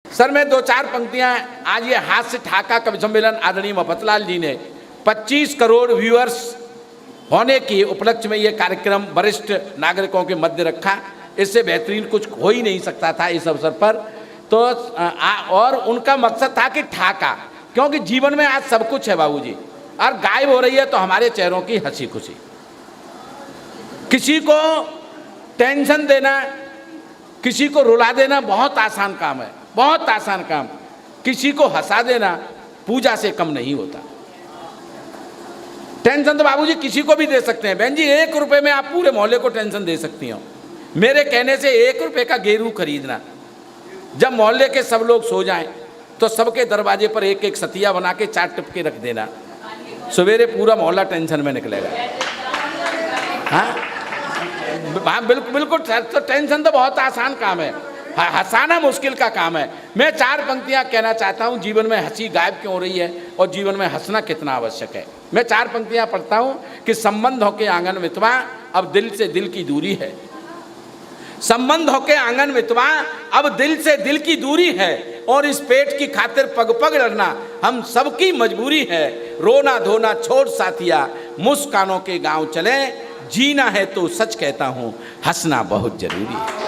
Sir मैं दो चार पंक्तियां, आज ये हास्य ठाका कवि सम्मेलन आदरणीय मफतलाल जी ने 25 करोड़ व्यूअर्स होने की उपलक्ष्य में ये कार्यक्रम वरिष्ठ नागरिकों के मध्य रखा। इससे बेहतरीन कुछ हो ही नहीं सकता था इस अवसर पर। तो और उनका मकसद था कि ठाका, क्योंकि जीवन में आज सब कुछ है बाबूजी, और गायब हो रही है तो हमारे चेहरों की हंसी खुशी। किसी को टेंशन देना, किसी को रुला देना बहुत आसान काम है, बहुत आसान काम। किसी को हंसा देना पूजा से कम नहीं होता। टेंशन तो बाबूजी किसी को भी दे सकते हैं। बहन जी 1 रुपए में आप पूरे मोहल्ले को टेंशन दे सकती हो। मेरे कहने से 1 रुपए का गेरू खरीदना, जब मोहल्ले के सब लोग सो जाएं तो सबके दरवाजे पर एक एक सतिया बना के 4 टिपके रख देना, सवेरे पूरा मोहल्ला टेंशन में निकलेगा। हाँ हाँ बिल्कुल बिल्कुल। तो टेंशन तो बहुत आसान काम है, हंसाना मुश्किल का काम है। मैं 4 पंक्तियां कहना चाहता हूं, जीवन में हंसी गायब क्यों हो रही है और जीवन में हंसना कितना आवश्यक है। मैं 4 पंक्तियां पढ़ता हूं कि संबंध हो के आंगन मितवा, अब दिल से दिल की दूरी है। संबंध हो के आंगन मितवा, अब दिल से दिल की दूरी है, और इस पेट की खातिर पग पग लड़ना हम सबकी मजबूरी है। रोना धोना छोड़ साथिया, मुस्कानों के गांव चले, जीना है तो सच कहता हूं हंसना बहुत जरूरी है।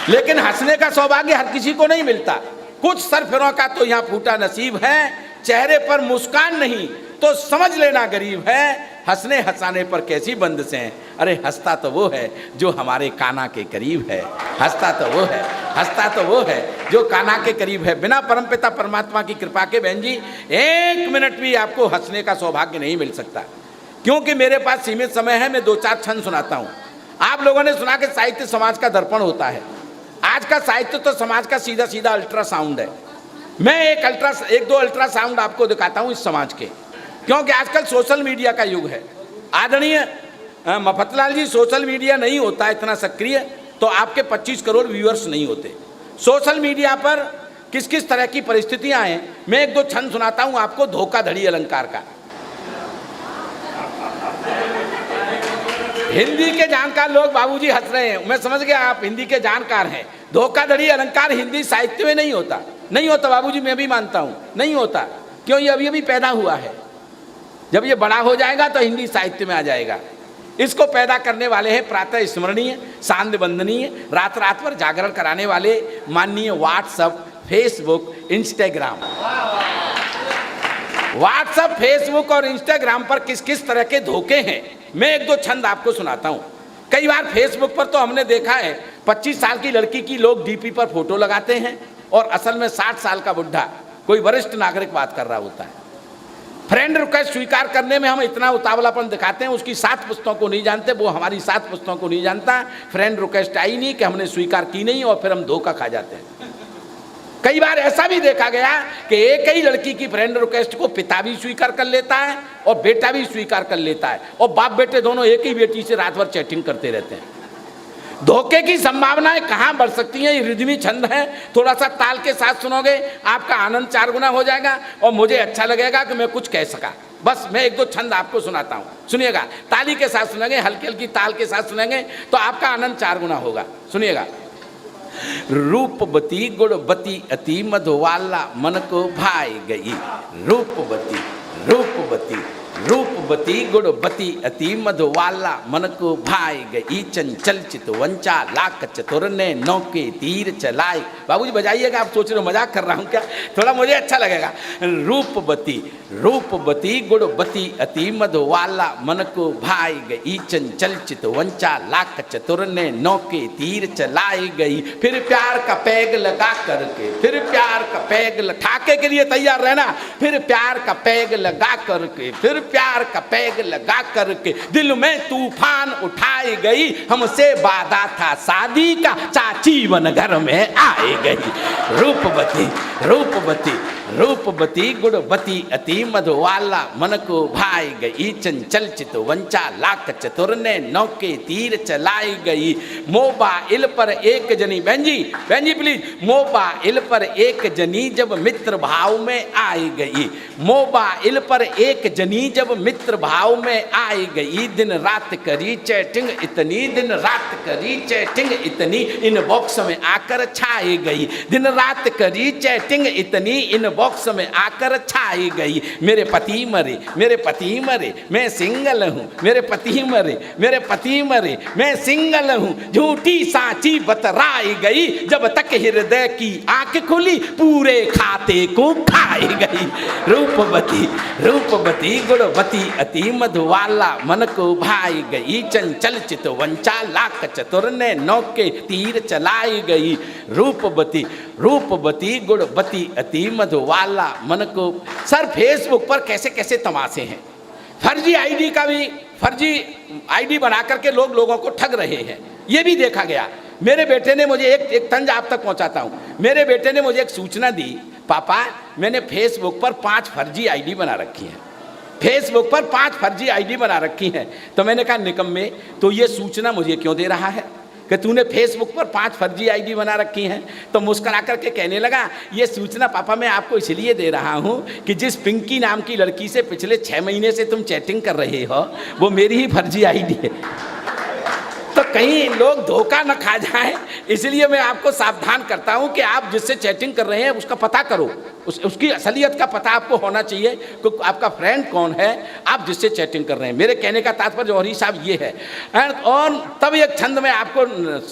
लेकिन हंसने का सौभाग्य हर किसी को नहीं मिलता। कुछ सरफिरों का तो यहाँ फूटा नसीब है, चेहरे पर मुस्कान नहीं तो समझ लेना गरीब है। हंसने हंसाने पर कैसी बंदिशें हैं, अरे हंसता तो वो है जो हमारे काना के करीब है। हंसता तो वो है, हंसता तो वो है जो काना के करीब है। बिना परमपिता परमात्मा की कृपा के बहन जी 1 मिनट भी आपको हंसने का सौभाग्य नहीं मिल सकता। क्योंकि मेरे पास सीमित समय है, मैं 2-4 छंद सुनाता हूँ। आप लोगों ने सुना कि साहित्य समाज का दर्पण होता है। आज का साहित्य तो समाज का सीधा सीधा अल्ट्रासाउंड है। मैं एक दो अल्ट्रासाउंड आपको दिखाता हूँ इस समाज के, क्योंकि आजकल सोशल मीडिया का युग है। आदरणीय मफतलाल जी, सोशल मीडिया नहीं होता इतना सक्रिय तो आपके 25 करोड़ व्यूअर्स नहीं होते। सोशल मीडिया पर किस किस तरह की परिस्थितियां हैं, मैं 1-2 छंद सुनाता हूं आपको धोखाधड़ी अलंकार का। हिंदी के जानकार लोग बाबूजी हंस रहे हैं, मैं समझ गया आप हिंदी के जानकार हैं। धोखाधड़ी अलंकार हिंदी साहित्य में नहीं होता, नहीं होता बाबूजी, मैं भी मानता हूं नहीं होता। क्यों? ये अभी अभी पैदा हुआ है, जब ये बड़ा हो जाएगा तो हिंदी साहित्य में आ जाएगा। इसको पैदा करने वाले हैं प्रातः स्मरणीय, सांध्य वंदनीय, रात रात भर जागरण कराने वाले माननीय WhatsApp, Facebook, Instagram. WhatsApp, Facebook और इंस्टाग्राम पर किस किस तरह के धोखे हैं, मैं 1-2 छंद आपको सुनाता हूं। कई बार फेसबुक पर तो हमने देखा है 25 साल की लड़की की लोग डीपी पर फोटो लगाते हैं और असल में 60 साल का बुढ़ा कोई वरिष्ठ नागरिक बात कर रहा होता है। फ्रेंड रिक्वेस्ट स्वीकार करने में हम इतना उतावलापन दिखाते हैं, उसकी 7 पुस्तकों को नहीं जानते, वो हमारी 7 पुस्तकों को नहीं जानता। फ्रेंड रिक्वेस्ट आई नहीं कि हमने स्वीकार की नहीं, और फिर हम धोखा खा जाते हैं। कई बार ऐसा भी देखा गया कि एक ही लड़की की फ्रेंड रिक्वेस्ट को पिता भी स्वीकार कर लेता है और बेटा भी स्वीकार कर लेता है, और बाप बेटे दोनों एक ही बेटी से रात भर चैटिंग करते रहते हैं। धोखे की संभावनाएं कहां बढ़ सकती हैं। ये रिदमी छंद है, थोड़ा सा ताल के साथ सुनोगे आपका आनंद 4 गुना हो जाएगा और मुझे अच्छा लगेगा कि मैं कुछ कह सका। बस मैं 1-2 छंद आपको सुनाता हूं, सुनिएगा। ताली के साथ सुनेंगे, हल्की हल्की ताल के साथ सुनेंगे तो आपका आनंद 4 गुना होगा। सुनिएगा। रूपवती गुणवती अति मधुवाला मन को भाई गई। रूपवती रूपवती रूपवती गुणवती अति मधुवाला मन को भाई गई। चंचल चितवंचा लाख चतुर ने नौके तीर चलाए। बाबूजी बजाइएगा, आप सोच रहे हो मजाक कर रहा हूँ क्या, थोड़ा मुझे अच्छा लगेगा। रूपवती रूपवती गुणवती अति मधुवाला मन को भाई गई। चंचल चितवंचा लाख चतुर ने नौके तीर चलाई गई। फिर प्यार का पैग लगा करके, फिर प्यार का पैग ठाके के लिए तैयार रहना। फिर प्यार का पैग लगा करके, फिर प्यार का पैग लगा करके दिल में तूफान उठाई गई। हमसे वादा था शादी का, चाची वन घर में आई गई। रूपवती रूपवती रूपवती गुणवती अति मधुवाला मन को भाई गई। चंचल चितवंचा लाख चतुर ने नौके तीर चलाई गई। मोबाइल पर एक जनी, बहन जी प्लीज, मोबाइल पर एक जनी जब मित्र भाव में आई गई। मोबाइल पर एक जनी जब मित्र भाव में आई गई, दिन रात करी चैटिंग इतनी, दिन रात करी चैटिंग इतनी, इनबॉक्स में आकर छाई गई, दिन रात करी चैटिंग इतनी, इनबॉक्स में आकर छाई गई। मेरे पति मरे, मेरे पति मरे, मैं सिंगल हूँ, मेरे पति मरे, मेरे पति मरे, मैं सिंगल हूँ, झूठी साची बतराई गई, जब तक हृदय की आंख खुली पूरे खाते को खाई गई। रूपवती रूपवती गुणवती अति मधुवाला, मन को भाई गई, चंचल चितवन चालाक चतुर ने नौके तीर चलाई गई। रूपवती रूपवती गुणवती अति मधुवाला, मन को। सर फेसबुक पर कैसे कैसे तमाशे हैं, फर्जी आईडी का भी, फर्जी आईडी बना करके लोगों को ठग रहे हैं, ये भी देखा गया। मेरे बेटे ने मुझे एक तंज आप तक पहुंचाता हूं, मेरे बेटे ने मुझे एक सूचना दी, पापा मैंने फेसबुक पर 5 फर्जी आईडी बना रखी है, फेसबुक पर 5 फर्जी आईडी बना रखी है। तो मैंने कहा निकम्मे, तो ये सूचना मुझे क्यों दे रहा है कि तूने फेसबुक पर 5 फर्जी आईडी बना रखी हैं? तो मुस्कुरा करके कहने लगा, ये सूचना पापा मैं आपको इसलिए दे रहा हूँ कि जिस पिंकी नाम की लड़की से पिछले 6 महीने से तुम चैटिंग कर रहे हो वो मेरी ही फर्जी आईडी है, तो कहीं लोग धोखा न खा जाएं, इसलिए मैं आपको सावधान करता हूं कि आप जिससे चैटिंग कर रहे हैं उसका पता करो, उसकी असलियत का पता आपको होना चाहिए कि आपका फ्रेंड कौन है, आप जिससे चैटिंग कर रहे हैं। मेरे कहने का तात्पर्य जौहरी साहब ये है। और तब एक छंद में आपको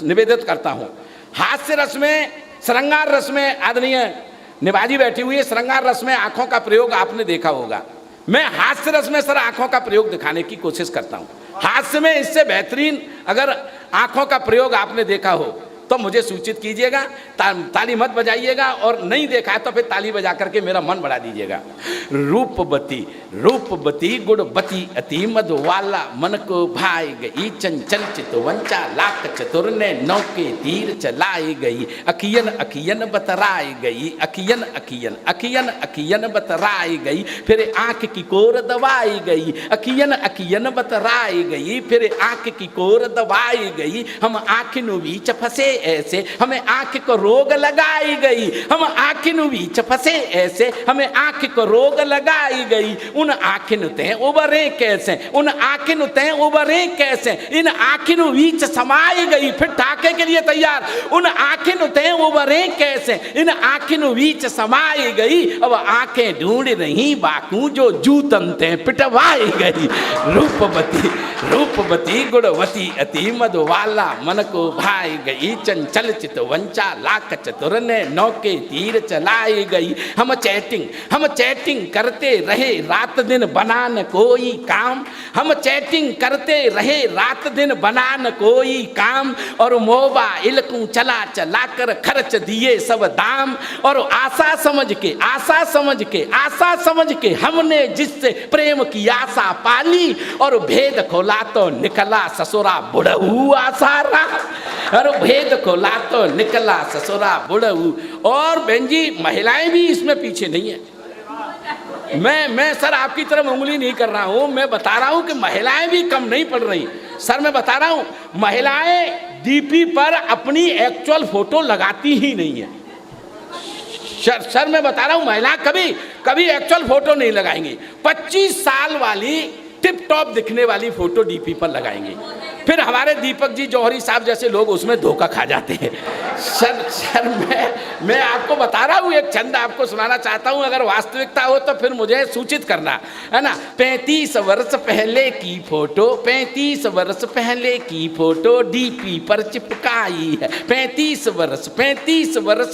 निवेदित करता हूँ, हास्य रस में, श्रृंगार रस में आदरणीय निभाजी बैठी हुई है, श्रृंगार रस में आंखों का प्रयोग आपने देखा होगा, मैं हास्य रस में सर आंखों का प्रयोग दिखाने की कोशिश करता हूँ। हास्य में इससे बेहतरीन अगर आंखों का प्रयोग आपने देखा हो तो मुझे सूचित कीजिएगा, ताली मत बजाइएगा, और नहीं देखा है तो फिर ताली बजा करके मेरा मन बढ़ा दीजिएगा। रूपवती रूपवती गुणवती अति मधुवाला, मन को भाई गई, चंचल चितवन चालाक चतुर ने नौके तीर चलाई गई। अखियन अखियन बतराई गई, अखियन अखियन अखियन अखियन बतराई गई, फिर आंख की कोर दबाई गई, अखियन अखियन बतराई गई, फिर आंख की कोर दबाई गई। हम आँखिन बीच फंसे ऐसे, हमें आंख को रोग लगाई गई, हम आँखिन बीच फंसे ऐसे, हमें आंख को रोग लगाई गई। उन आँखिन ते उबरे कैसे, उन आँखिन ते उबरे कैसे, इन आँखिन बीच समाई गई। फिर टाके के लिए तैयार, उन आँखिन ते उबरे कैसे, इन आँखिन बीच समाई गई। अब आंखें ढूंढ रही बाकू जो जूतन ते पिटवाई गई। रूपवती रूपवती गुणवती अति मधुवाला, मन को भाई गई, चंचल चितवन चालाक चतुर ने नौके तीर चलाई गई। हम चैटिंग करते रहे रात दिन बना न कोई काम, हम चैटिंग करते रहे रात दिन बना न कोई काम, और मोबाइल को चला चला कर खर्च दिए सब दाम। और आशा समझ के हमने जिससे प्रेम की आशा पाली, और भेद खोला तो निकला ससुरा बुढ़ऊ आसारा, और भेद खोला तो निकला ससुरा बुढ़ऊ। और बहन जी महिलाएं भी इसमें पीछे नहीं है, मैं सर आपकी तरफ उंगली नहीं कर रहा हूं, मैं बता रहा हूं कि महिलाएं भी कम नहीं पड़ रही। सर मैं बता रहा हूं, महिलाएं डीपी पर अपनी एक्चुअल फोटो लगाती ही नहीं है। सर मैं बता रहा हूं, महिला कभी एक्चुअल फोटो नहीं लगाएंगी, 25 साल वाली टिप टॉप दिखने वाली फोटो डीपी पर लगाएंगे। फिर हमारे दीपक जी जौहरी साहब जैसे लोग उसमें धोखा खा जाते हैं। सर मैं आपको बता रहा हूँ, एक छंद आपको सुनाना चाहता हूँ, अगर वास्तविकता हो तो फिर मुझे सूचित करना, है ना। 35 वर्ष पहले की फोटो, 35 वर्ष पहले की फोटो डीपी पर चिपकाई है। 35 वर्ष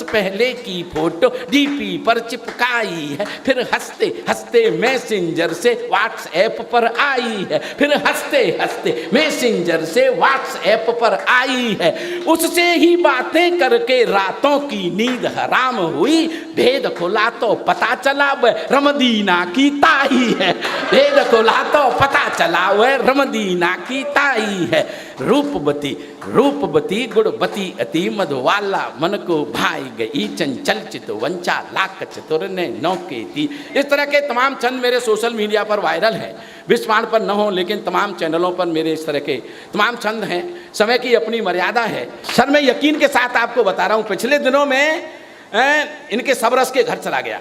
पहले की फोटो डीपी पर चिपकाई है। फिर हंसते हंसते मैसेंजर से व्हाट्सएप पर आई है, फिर हंसते हंसते मैसेंजर से व्हाट्सएप पर आई है। उससे ही बातें करके रातों की नींद हराम हुई, भेद खुला तो पता चला वह रमदीना की ताई है, भेद खुला तो पता चला वह रमदीना की ताई है। रूपवती गुणवती अति मधुवाला, मन को भाई गई, चंचल चितवन चालाक चतुर ने नौके थी। इस तरह के तमाम छंद मेरे सोशल मीडिया पर वायरल हैं, विस्माण पर न हो लेकिन तमाम चैनलों पर मेरे इस तरह के तमाम छंद हैं। समय की अपनी मर्यादा है। सर मैं यकीन के साथ आपको बता रहा हूँ, पिछले दिनों में इनके सबरस के घर चला गया।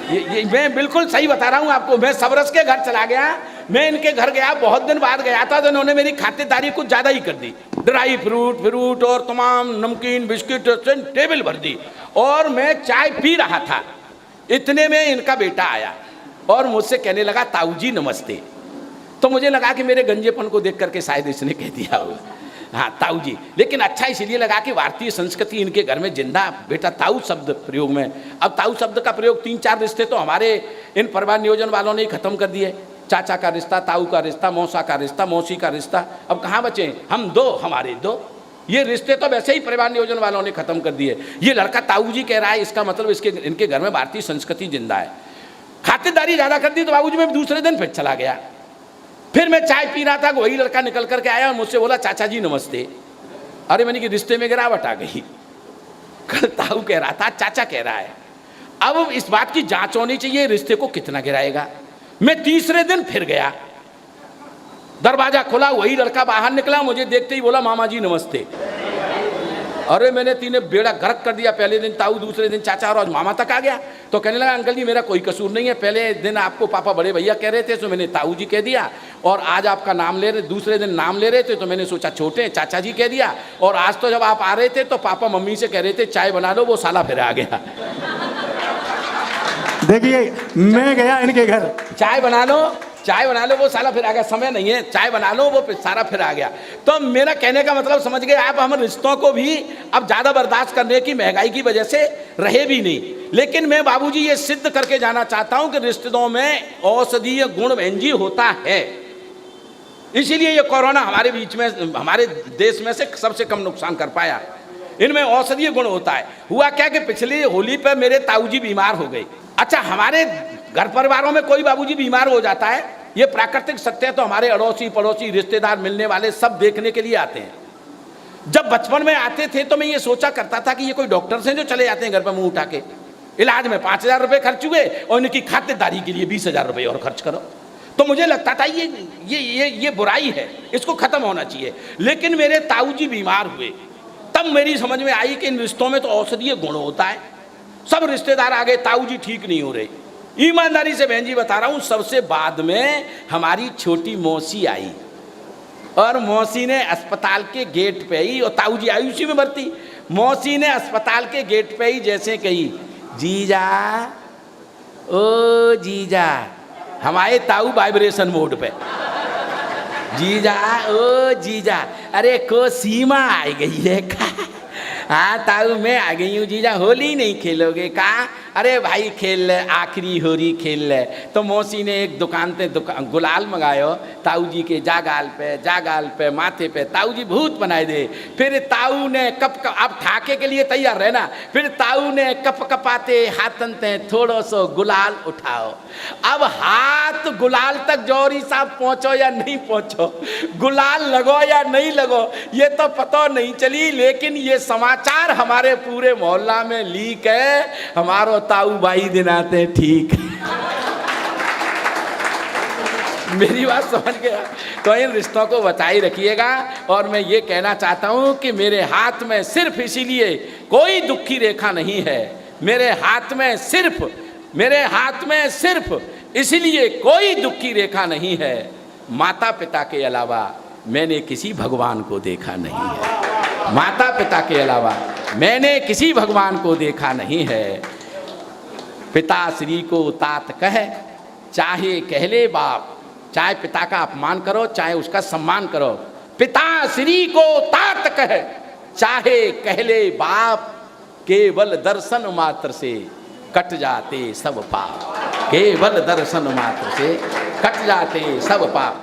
ये मैं बिल्कुल सही बता रहा हूँ आपको। मैं सबरस के घर चला गया, मैं इनके घर गया, बहुत दिन बाद गया था, तो इन्होंने मेरी खातिरदारी कुछ ज़्यादा ही कर दी। ड्राई फ्रूट और तमाम नमकीन बिस्किट टेबल भर दी, और मैं चाय पी रहा था। इतने में इनका बेटा आया और मुझसे कहने लगा, ताऊ जी नमस्ते। तो मुझे लगा कि मेरे गंजेपन को देख करके शायद इसने कह दिया होगा, हाँ ताऊ जी। लेकिन अच्छा इसलिए लगा कि भारतीय संस्कृति इनके घर में जिंदा, बेटा ताऊ शब्द प्रयोग में। अब ताऊ शब्द का प्रयोग 3-4 रिश्ते तो हमारे इन परिवार नियोजन वालों ने खत्म कर दिए। चाचा का रिश्ता, ताऊ का रिश्ता, मौसा का रिश्ता, मौसी का रिश्ता, अब कहाँ बचे? हम दो, हमारे दो। ये रिश्ते तो वैसे ही परिवार नियोजन वालों ने खत्म कर दिए। ये लड़का ताऊ जी कह रहा है, इसका मतलब इनके घर में भारतीय संस्कृति जिंदा है। खातिरदारी ज़्यादा कर दी तो बाबूजी मैं दूसरे दिन फिर चला गया। फिर मैं चाय पी रहा था, वही लड़का निकल करके आया और मुझसे बोला, चाचा जी नमस्ते। अरे मैंने कि रिश्ते में गिरावट आ गई। कल ताऊ कह रहा था, चाचा कह रहा है। अब इस बात की जांच होनी चाहिए, रिश्ते को कितना गिराएगा। मैं तीसरे दिन फिर गया, दरवाजा खुला, वही लड़का बाहर निकला, मुझे देखते ही बोला, मामा जी नमस्ते। अरे मैंने तीनों बेड़ा गर्क कर दिया। पहले दिन ताऊ, दूसरे दिन चाचा, और आज मामा तक आ गया। तो कहने लगा, अंकल जी मेरा कोई कसूर नहीं है, पहले दिन आपको पापा बड़े भैया कह रहे थे तो मैंने ताऊ जी कह दिया, और आज आपका नाम ले रहे, दूसरे दिन नाम ले रहे थे तो मैंने सोचा छोटे चाचा जी कह दिया, और आज तो जब आप आ रहे थे तो पापा मम्मी से कह रहे थे चाय बना लो, वो साला फिर आ गया। देखिए मैं गया इनके घर, चाय बना लो, वो साला फिर आ गया। समय नहीं है, चाय बना लो, वो सारा फिर आ गया। तो मेरा कहने का मतलब समझ गए आप, हम रिश्तों को भी अब ज़्यादा बर्दाश्त करने की महंगाई की वजह से रहे भी नहीं। लेकिन मैं बाबूजी ये सिद्ध करके जाना चाहता हूं कि रिश्तों में औषधीय गुण बहनजी होता है। इसीलिए ये कोरोना हमारे बीच में, हमारे देश में से सबसे कम नुकसान कर पाया। इनमें औषधीय गुण होता है। हुआ क्या कि पिछली होली पर मेरे ताऊ जी बीमार हो गए। अच्छा, हमारे घर परिवारों में कोई बाबूजी बीमार हो जाता है, ये प्राकृतिक सत्य है, तो हमारे अड़ोसी पड़ोसी रिश्तेदार मिलने वाले सब देखने के लिए आते हैं। जब बचपन में आते थे तो मैं ये सोचा करता था कि ये कोई डॉक्टर से जो चले जाते हैं घर पर मुंह उठा के, इलाज में 5,000 रुपये खर्च हुए और इनकी खातिरदारी के लिए 20,000 रुपये और खर्च करो। तो मुझे लगता था ये बुराई है, इसको खत्म होना चाहिए। लेकिन मेरे ताऊ जी बीमार हुए, तब मेरी समझ में आई कि इन रिश्तों में तो औषधीय गुण होता है। सब रिश्तेदार आ गए, ताऊ जी ठीक नहीं हो रहे। ईमानदारी से बहन जी बता रहा हूँ, सबसे बाद में हमारी छोटी मौसी आई, और मौसी ने अस्पताल के गेट पे ही, और ताऊ जी आई उसी में भर्ती, मौसी ने अस्पताल के गेट पे ही जैसे कही, जीजा ओ जीजा। हमारे ताऊ वाइब्रेशन मोड पे, जीजा ओ जीजा। अरे को सीमा आ गई है का? हाँ ताऊ मैं आ गई हूँ जीजा, होली नहीं खेलोगे का? अरे भाई खेल ले, आखिरी होली खेल ले। तो मौसी ने एक दुकान पे गुलाल मंगायो ताऊ जी के जागाल पे माथे पे, ताऊ जी भूत बनाए दे। फिर ताऊ ने अब ठाके के लिए तैयार रहना, फिर ताऊ ने कपाते हाथन ते थोड़ो सो गुलाल उठाओ। अब हाथ गुलाल तक जौहरी साहब पहुँचो या नहीं पहुँचो, गुलाल लगो या नहीं लगो, ये तो पता नहीं चली। लेकिन ये समाचार हमारे पूरे मोहल्ला में लीक है, हमारो ताऊ भाई दिन आते हैं ठीक। मेरी बात समझ गया? तो इन रिश्तों को बचाई रखिएगा। और मैं ये कहना चाहता हूं कि मेरे हाथ में सिर्फ इसीलिए कोई दुखी रेखा नहीं है, मेरे हाथ में सिर्फ इसलिए कोई दुखी रेखा नहीं है, माता पिता के अलावा मैंने किसी भगवान को देखा नहीं है। माता पिता के अलावा मैंने किसी भगवान को देखा नहीं है। पिता श्री को तात कह, चाहे कहले बाप, चाहे पिता का अपमान करो चाहे उसका सम्मान करो। पिता श्री को तात कह, चाहे कहले बाप, केवल दर्शन मात्र से कट जाते सब पाप। केवल दर्शन मात्र से कट जाते सब पाप।